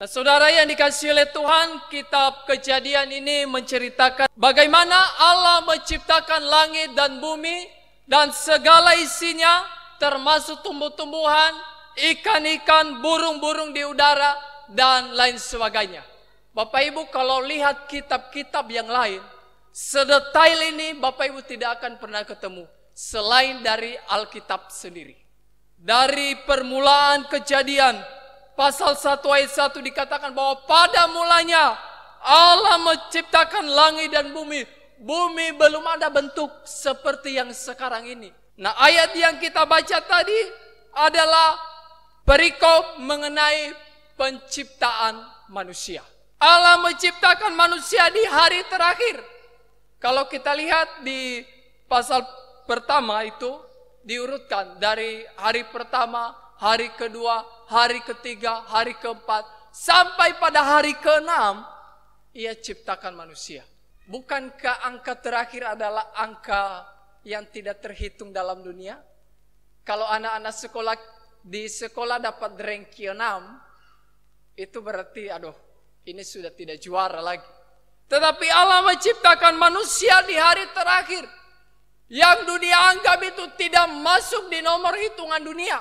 Nah, saudara yang dikasihi oleh Tuhan, kitab Kejadian ini menceritakan bagaimana Allah menciptakan langit dan bumi dan segala isinya, termasuk tumbuh-tumbuhan, ikan-ikan, burung-burung di udara, dan lain sebagainya. Bapak Ibu, kalau lihat kitab-kitab yang lain, sedetail ini Bapak Ibu tidak akan pernah ketemu selain dari Alkitab sendiri. Dari permulaan Kejadian Pasal 1 ayat 1 dikatakan bahwa pada mulanya Allah menciptakan langit dan bumi. Bumi belum ada bentuk seperti yang sekarang ini. Nah, ayat yang kita baca tadi adalah perikop mengenai penciptaan manusia. Allah menciptakan manusia di hari terakhir. Kalau kita lihat di pasal pertama itu diurutkan dari hari pertama, hari kedua, hari ketiga, hari keempat, sampai pada hari keenam, ia ciptakan manusia. Bukankah angka terakhir adalah angka yang tidak terhitung dalam dunia? Kalau anak-anak sekolah di sekolah dapat rank 6, itu berarti ini sudah tidak juara lagi. Tetapi Allah menciptakan manusia di hari terakhir, yang dunia anggap itu tidak masuk di nomor hitungan dunia.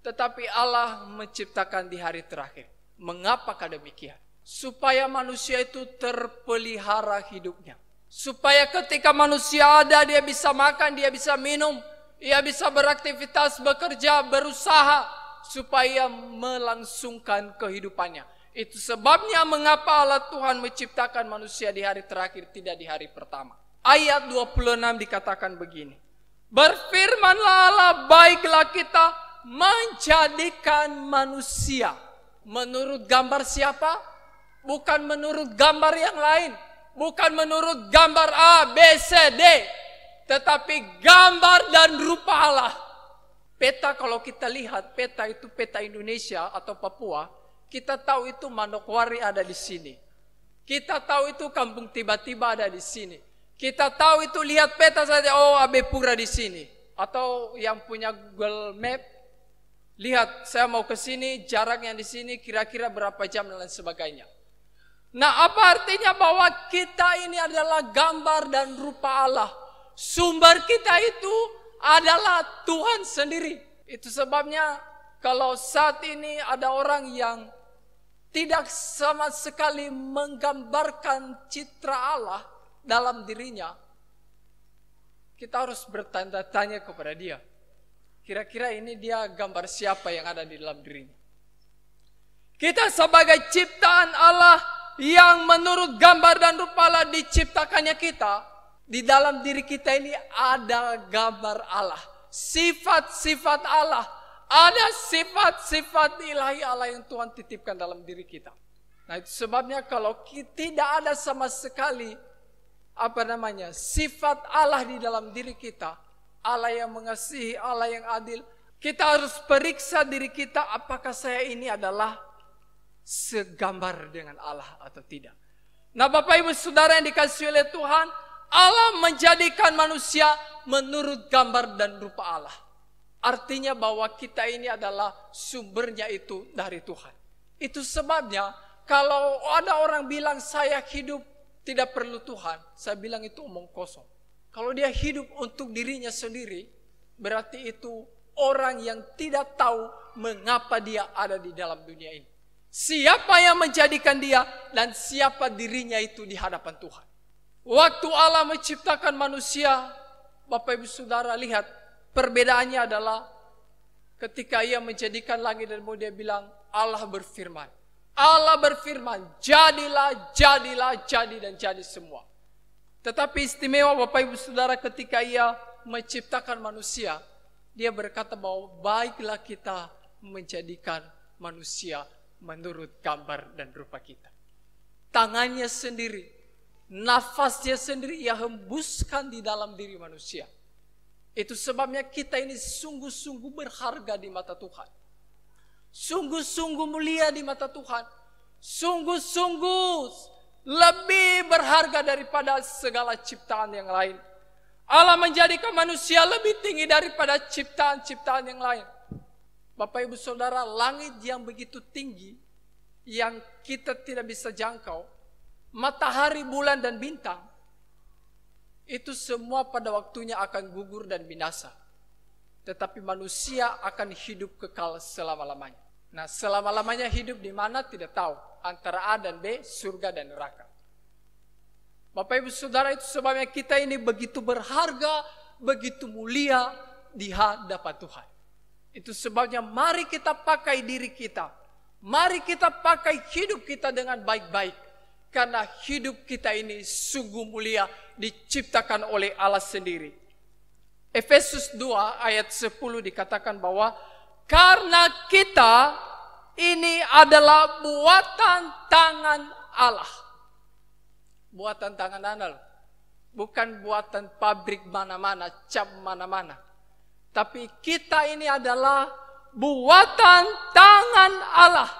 Tetapi Allah menciptakan di hari terakhir. Mengapakah demikian? Supaya manusia itu terpelihara hidupnya. Supaya ketika manusia ada, dia bisa makan, dia bisa minum, ia bisa beraktivitas, bekerja, berusaha, supaya melangsungkan kehidupannya. Itu sebabnya mengapa Allah Tuhan menciptakan manusia di hari terakhir, tidak di hari pertama. Ayat 26 dikatakan begini. Berfirmanlah Allah, baiklah kita menjadikan manusia menurut gambar siapa? Bukan menurut gambar yang lain, bukan menurut gambar A, B, C, D, tetapi gambar dan rupa Allah. Peta, kalau kita lihat peta itu peta Indonesia atau Papua, kita tahu itu Manokwari ada di sini. Kita tahu itu Kampung Tiba-Tiba ada di sini. Kita tahu itu, lihat peta saja, oh Abe Pura di sini. Atau yang punya Google Map, lihat, saya mau ke sini, jaraknya di sini, kira-kira berapa jam dan lain sebagainya. Nah, apa artinya bahwa kita ini adalah gambar dan rupa Allah? Sumber kita itu adalah Tuhan sendiri. Itu sebabnya kalau saat ini ada orang yang tidak sama sekali menggambarkan citra Allah dalam dirinya, kita harus bertanda tanya kepada dia. Kira-kira ini dia gambar siapa yang ada di dalam dirinya. Kita sebagai ciptaan Allah yang menurut gambar dan rupa Allah diciptakannya kita, di dalam diri kita ini ada gambar Allah. Sifat-sifat Allah. Ada sifat-sifat ilahi Allah yang Tuhan titipkan dalam diri kita. Nah, itu sebabnya kalau tidak ada sama sekali sifat Allah di dalam diri kita, Allah yang mengasihi, Allah yang adil, kita harus periksa diri kita, apakah saya ini adalah segambar dengan Allah atau tidak. Nah, Bapak Ibu Saudara yang dikasihi oleh Tuhan, Allah menjadikan manusia menurut gambar dan rupa Allah. Artinya bahwa kita ini adalah sumbernya itu dari Tuhan. Itu sebabnya kalau ada orang bilang saya hidup tidak perlu Tuhan, saya bilang itu omong kosong. Kalau dia hidup untuk dirinya sendiri, berarti itu orang yang tidak tahu mengapa dia ada di dalam dunia ini. Siapa yang menjadikan dia dan siapa dirinya itu di hadapan Tuhan. Waktu Allah menciptakan manusia, Bapak Ibu Saudara lihat, perbedaannya adalah ketika ia menjadikan langit dan bumi, dia bilang Allah berfirman. Allah berfirman, jadilah, jadilah, jadi dan jadi semua. Tetapi istimewa Bapak Ibu Saudara ketika ia menciptakan manusia, dia berkata bahwa baiklah kita menjadikan manusia menurut gambar dan rupa kita. Tangannya sendiri, nafasnya sendiri ia hembuskan di dalam diri manusia. Itu sebabnya kita ini sungguh-sungguh berharga di mata Tuhan. Sungguh-sungguh mulia di mata Tuhan. Sungguh-sungguh lebih berharga daripada segala ciptaan yang lain. Allah menjadikan manusia lebih tinggi daripada ciptaan-ciptaan yang lain. Bapak Ibu Saudara, langit yang begitu tinggi yang kita tidak bisa jangkau, matahari, bulan, dan bintang, itu semua pada waktunya akan gugur dan binasa. Tetapi manusia akan hidup kekal selama-lamanya. Nah, selama-lamanya hidup di mana tidak tahu. Antara A dan B, surga dan neraka. Bapak Ibu Saudara, itu sebabnya kita ini begitu berharga, begitu mulia di hadapan Tuhan. Itu sebabnya mari kita pakai diri kita. Mari kita pakai hidup kita dengan baik-baik. Karena hidup kita ini sungguh mulia, diciptakan oleh Allah sendiri. Efesus 2 ayat 10 dikatakan bahwa karena kita ini adalah buatan tangan Allah. Buatan tangan Allah. Bukan buatan pabrik mana-mana, cap mana-mana. Tapi kita ini adalah buatan tangan Allah.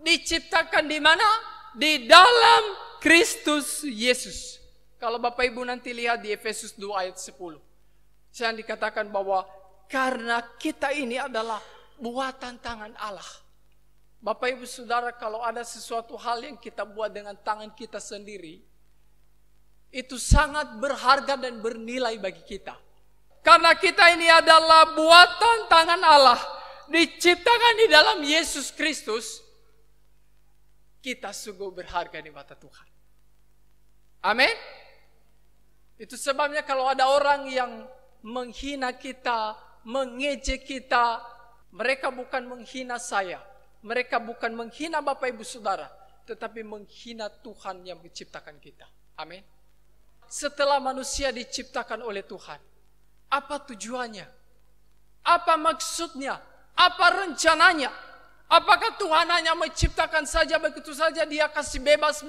Diciptakan di mana? Di dalam Kristus Yesus. Kalau Bapak Ibu nanti lihat di Efesus 2 ayat 10. Saya dikatakan bahwa karena kita ini adalah buatan tangan Allah. Bapak Ibu Saudara, kalau ada sesuatu hal yang kita buat dengan tangan kita sendiri, itu sangat berharga dan bernilai bagi kita. Karena kita ini adalah buatan tangan Allah, diciptakan di dalam Yesus Kristus, kita sungguh berharga di mata Tuhan. Amin. Itu sebabnya kalau ada orang yang menghina kita, mengejek kita, mereka bukan menghina saya, mereka bukan menghina Bapak Ibu Saudara, tetapi menghina Tuhan yang menciptakan kita. Amin. Setelah manusia diciptakan oleh Tuhan, apa tujuannya? Apa maksudnya? Apa rencananya? Apakah Tuhan hanya menciptakan saja begitu saja, dia kasih bebas?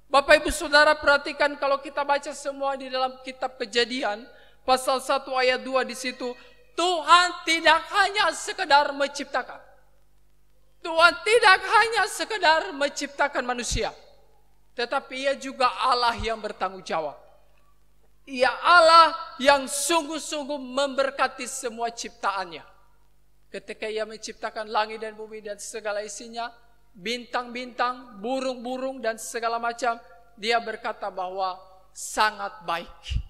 Bapak Ibu Saudara perhatikan kalau kita baca semua di dalam kitab Kejadian pasal 1 ayat 2 di situ, Tuhan tidak hanya sekedar menciptakan. Tuhan tidak hanya sekedar menciptakan manusia, tetapi Ia juga Allah yang bertanggung jawab. Ia Allah yang sungguh-sungguh memberkati semua ciptaannya. Ketika Ia menciptakan langit dan bumi dan segala isinya, bintang-bintang, burung-burung dan segala macam, Dia berkata bahwa sangat baik.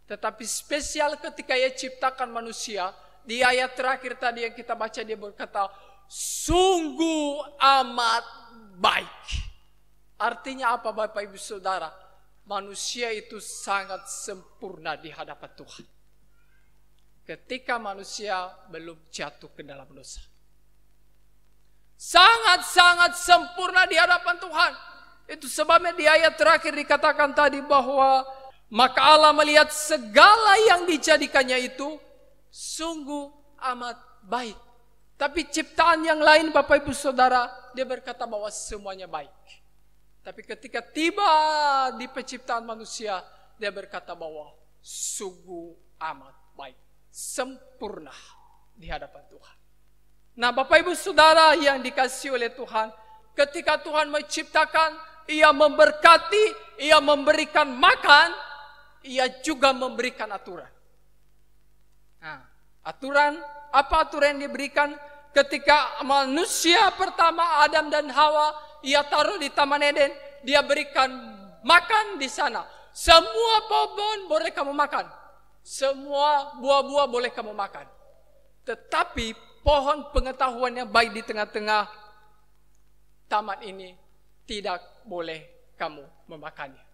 Tetapi spesial ketika Ia ciptakan manusia, di ayat terakhir tadi yang kita baca, Dia berkata sungguh amat baik. Artinya apa Bapak Ibu Saudara? Manusia itu sangat sempurna di hadapan Tuhan. Ketika manusia belum jatuh ke dalam dosa, sangat-sangat sempurna di hadapan Tuhan. Itu sebabnya di ayat terakhir dikatakan tadi bahwa maka Allah melihat segala yang dijadikannya itu sungguh amat baik. Tapi ciptaan yang lain Bapak Ibu Saudara, Dia berkata bahwa semuanya baik. Tapi ketika tiba di penciptaan manusia, Dia berkata bahwa sungguh amat baik, sempurna di hadapan Tuhan. Nah Bapak Ibu Saudara yang dikasihi oleh Tuhan, ketika Tuhan menciptakan, Ia memberkati, Ia memberikan makan, Ia juga memberikan aturan. Nah, aturan, apa aturan yang diberikan? Ketika manusia pertama Adam dan Hawa, Ia taruh di Taman Eden, Dia berikan makan di sana. Semua pohon boleh kamu makan, semua buah-buah boleh kamu makan. Tetapi pohon pengetahuan yang baik di tengah-tengah taman ini tidak boleh kamu memakannya.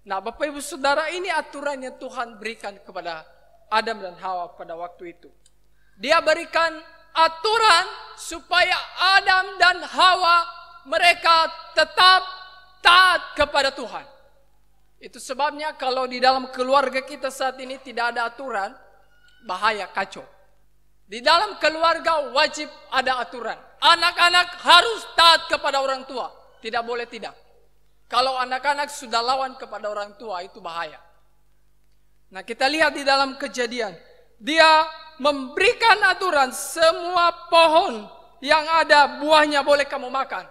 Nah Bapak Ibu Saudara, ini aturan yang Tuhan berikan kepada Adam dan Hawa pada waktu itu. Dia berikan aturan supaya Adam dan Hawa mereka tetap taat kepada Tuhan. Itu sebabnya kalau di dalam keluarga kita saat ini tidak ada aturan, bahaya, kacau. Di dalam keluarga wajib ada aturan. Anak-anak harus taat kepada orang tua. Tidak boleh tidak. Kalau anak-anak sudah lawan kepada orang tua, itu bahaya. Nah kita lihat di dalam Kejadian. Dia memberikan aturan, semua pohon yang ada buahnya boleh kamu makan.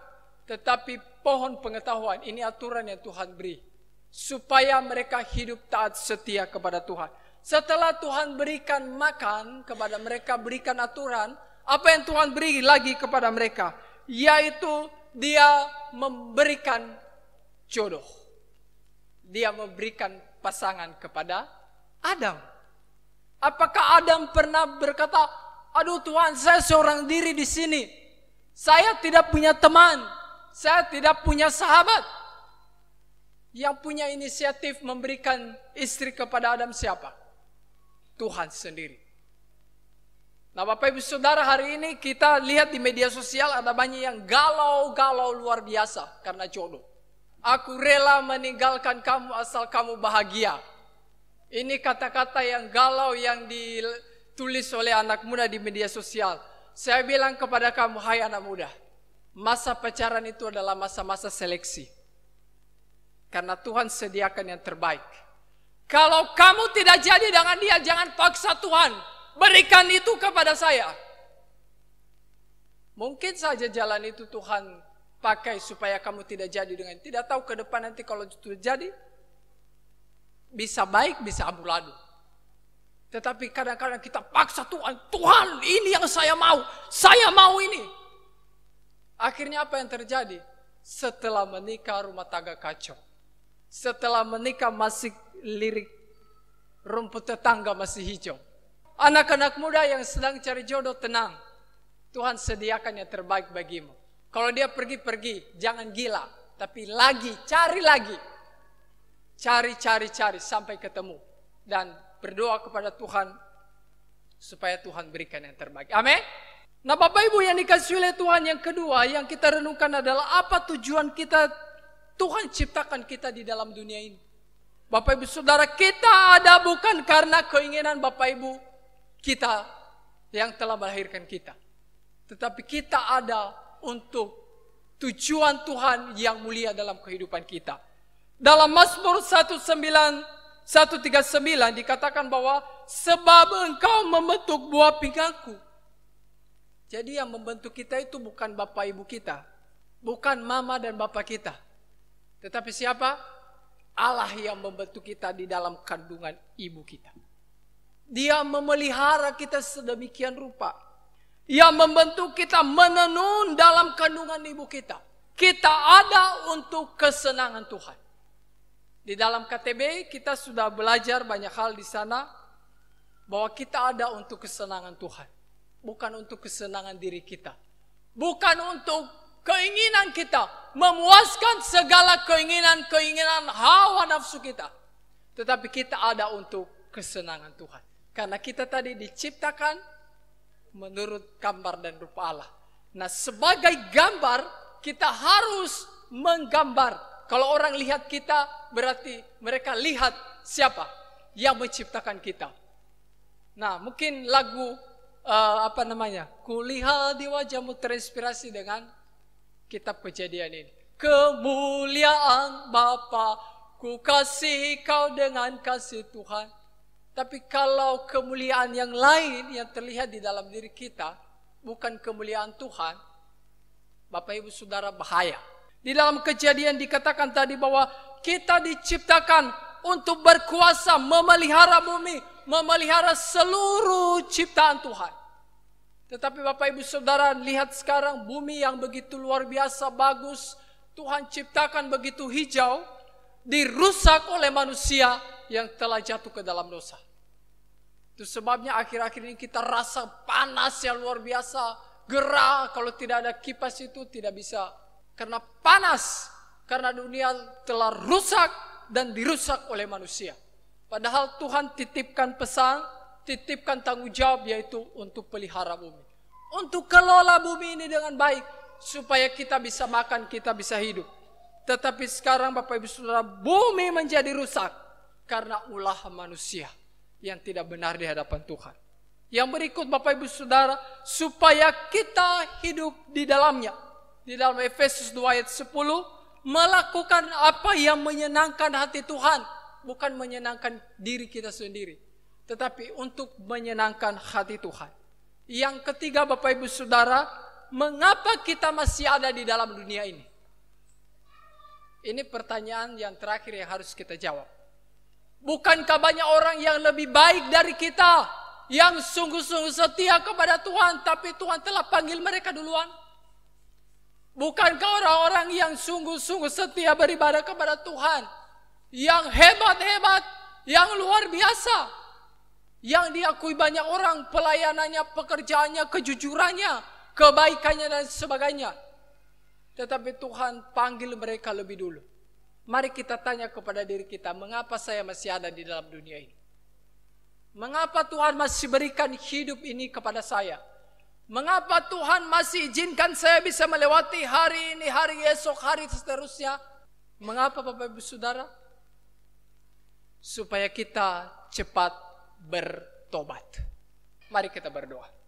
Tetapi pohon pengetahuan, ini aturan yang Tuhan beri. Supaya mereka hidup taat setia kepada Tuhan. Setelah Tuhan berikan makan kepada mereka, berikan aturan, apa yang Tuhan beri lagi kepada mereka? yaitu dia memberikan jodoh. Dia memberikan pasangan kepada Adam. Apakah Adam pernah berkata, aduh Tuhan, saya seorang diri di sini. Saya tidak punya teman. Saya tidak punya sahabat. Yang punya inisiatif memberikan istri kepada Adam siapa? Tuhan sendiri. Nah Bapak Ibu Saudara, hari ini kita lihat di media sosial ada banyak yang galau-galau luar biasa karena jodoh. Aku rela meninggalkan kamu asal kamu bahagia. Ini kata-kata yang galau yang ditulis oleh anak muda di media sosial. Saya bilang kepada kamu, hai anak muda, masa pacaran itu adalah masa-masa seleksi. Karena Tuhan sediakan yang terbaik. Kalau kamu tidak jadi dengan dia, jangan paksa Tuhan. Berikan itu kepada saya. Mungkin saja jalan itu Tuhan pakai supaya kamu tidak jadi dengan. Tidak tahu ke depan nanti kalau itu jadi. Bisa baik, bisa amburadul. Tetapi kadang-kadang kita paksa Tuhan. Tuhan, ini yang saya mau. Saya mau ini. Akhirnya apa yang terjadi? Setelah menikah rumah tangga kacau. Setelah menikah masih lirik. Rumput tetangga masih hijau. Anak-anak muda yang sedang cari jodoh, tenang. Tuhan sediakan yang terbaik bagimu. Kalau dia pergi-pergi, jangan gila. Tapi lagi, cari lagi. Cari sampai ketemu. Dan berdoa kepada Tuhan supaya Tuhan berikan yang terbaik. Amin. Nah Bapak Ibu yang dikasih oleh Tuhan, yang kedua yang kita renungkan adalah apa tujuan kita, Tuhan ciptakan kita di dalam dunia ini. Bapak Ibu Saudara, kita ada bukan karena keinginan Bapak Ibu kita yang telah melahirkan kita. Tetapi kita ada untuk tujuan Tuhan yang mulia dalam kehidupan kita. Dalam Mazmur 139 dikatakan bahwa sebab engkau membentuk buah pinggangku. Jadi yang membentuk kita itu bukan bapak ibu kita. Bukan mama dan bapak kita. Tetapi siapa? Allah yang membentuk kita di dalam kandungan ibu kita. Dia memelihara kita sedemikian rupa. Yang membentuk kita menenun dalam kandungan ibu kita. Kita ada untuk kesenangan Tuhan. Di dalam KTB kita sudah belajar banyak hal di sana. Bahwa kita ada untuk kesenangan Tuhan. Bukan untuk kesenangan diri kita. Bukan untuk keinginan kita. Memuaskan segala keinginan hawa nafsu kita. Tetapi kita ada untuk kesenangan Tuhan. Karena kita tadi diciptakan menurut gambar dan rupa Allah. Nah sebagai gambar kita harus menggambar. Kalau orang lihat kita berarti mereka lihat siapa yang menciptakan kita. Nah mungkin lagu Kulihat di wajahmu terinspirasi dengan kitab Kejadian ini. Kemuliaan Bapa, ku kasih kau dengan kasih Tuhan. Tapi kalau kemuliaan yang lain yang terlihat di dalam diri kita, bukan kemuliaan Tuhan, Bapak Ibu Saudara bahaya. Di dalam Kejadian dikatakan tadi bahwa kita diciptakan untuk berkuasa memelihara bumi, memelihara seluruh ciptaan Tuhan. Tetapi Bapak Ibu Saudara lihat sekarang bumi yang begitu luar biasa bagus, Tuhan ciptakan begitu hijau, dirusak oleh manusia yang telah jatuh ke dalam dosa. Itu sebabnya akhir-akhir ini kita rasa panas yang luar biasa, gerah, kalau tidak ada kipas itu tidak bisa. Karena panas, karena dunia telah rusak dan dirusak oleh manusia. Padahal Tuhan titipkan pesan, titipkan tanggung jawab yaitu untuk pelihara bumi. Untuk kelola bumi ini dengan baik, supaya kita bisa makan, kita bisa hidup. Tetapi sekarang Bapak Ibu Saudara, bumi menjadi rusak karena ulah manusia yang tidak benar di hadapan Tuhan. Yang berikut Bapak Ibu Saudara, supaya kita hidup di dalamnya. Di dalam Efesus 2 ayat 10, melakukan apa yang menyenangkan hati Tuhan. Bukan menyenangkan diri kita sendiri, tetapi untuk menyenangkan hati Tuhan. Yang ketiga Bapak Ibu Saudara, mengapa kita masih ada di dalam dunia ini? Ini pertanyaan yang terakhir yang harus kita jawab. Bukankah banyak orang yang lebih baik dari kita, yang sungguh-sungguh setia kepada Tuhan, tapi Tuhan telah panggil mereka duluan? Bukankah orang-orang yang sungguh-sungguh setia beribadah kepada Tuhan, yang hebat-hebat, yang luar biasa, yang diakui banyak orang pelayanannya, pekerjaannya, kejujurannya, kebaikannya dan sebagainya. Tetapi Tuhan panggil mereka lebih dulu. Mari kita tanya kepada diri kita, mengapa saya masih ada di dalam dunia ini? Mengapa Tuhan masih berikan hidup ini kepada saya? Mengapa Tuhan masih izinkan saya bisa melewati hari ini, hari esok, hari seterusnya? Mengapa Bapak Ibu Saudara? Supaya kita cepat bertobat. Mari kita berdoa.